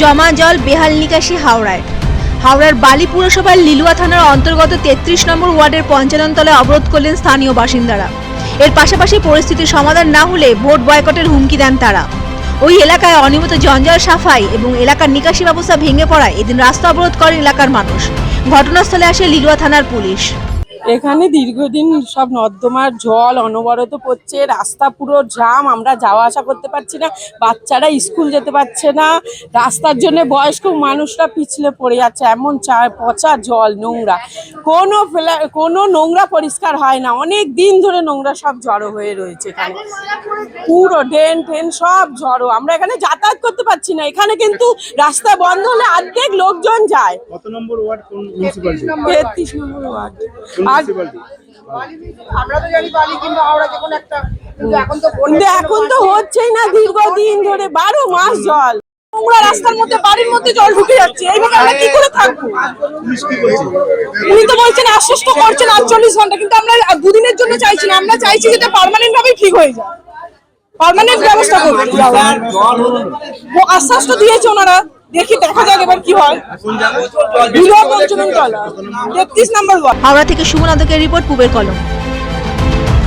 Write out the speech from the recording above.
জমা জল বেহাল নিকাশি হাওড়ায়। হাওড়ার বালি পুরসভার লিলুয়া থানার অন্তর্গত 33 নম্বর ওয়ার্ডের 55 তলায় অবরোধ করলেন স্থানীয় বাসিন্দারা। এর পাশাপাশি পরিস্থিতির সমাধান না হলে ভোট বয়কটের হুমকি দেন তারা। ওই এলাকায় অনিয়মিত জঞ্জাল সাফাই এবং এলাকার নিকাশি ব্যবস্থা ভেঙে পড়ায় এদিন রাস্তা অবরোধ করেন এলাকার মানুষ। ঘটনাস্থলে আসে লিলুয়া থানার পুলিশ। এখানে দীর্ঘদিন সব নর্দমার জল অনবরত পড়ছে, রাস্তা পুরো জাম, আমরা যাওয়া আসা করতে পারছি না, বাচ্চারা স্কুল যেতে পারছে না, রাস্তার জন্য বয়স্ক মানুষরা পিছলে পড়ে যাচ্ছে, এমন পচা জল, নোংরা, কোনো নোংরা পরিষ্কার হয় না, অনেক দিন ধরে নোংরা সব জড়ো হয়ে রয়েছে এখানে, পুরো ড্রেন ট্রেন সব জড়ো, আমরা এখানে যাতায়াত করতে পারছি না। এখানে কিন্তু রাস্তা বন্ধ হলে অর্ধেক লোকজন যায়। কত নম্বর ওয়ার্ড, কোন মিউনিসিপ্যালিটি? 33 নম্বর ওয়ার্ড। আমরা তো জানি বালি কিংবা হাওড়া যে কোনো একটা, কিন্তু এখন তো হচ্ছেই না, দীর্ঘদিন ধরে 12 মাস জল, নোংরা রাস্তার মধ্যে, বাড়ির মধ্যে জল ঢুকে যাচ্ছে, এইভাবে আমরা কি করে থাকবো? উনি তো বলছেন, আশ্বস্ত করছেন 48 ঘন্টা, কিন্তু আমরা দুদিনের জন্য চাইছি না, আমরা চাইছি যেটা পার্মানেন্ট ভাবে ঠিক হয়ে যায়, পার্মানেন্ট ব্যবস্থা করবেন। আশ্বাস তো দিয়েছে ওনারা, দেখি দেখা যাক এবার কি হয়। 33 নম্বর ওয়ার্ড। হাওড়া থেকে সুমন আদকের রিপোর্ট, পুবের কলম।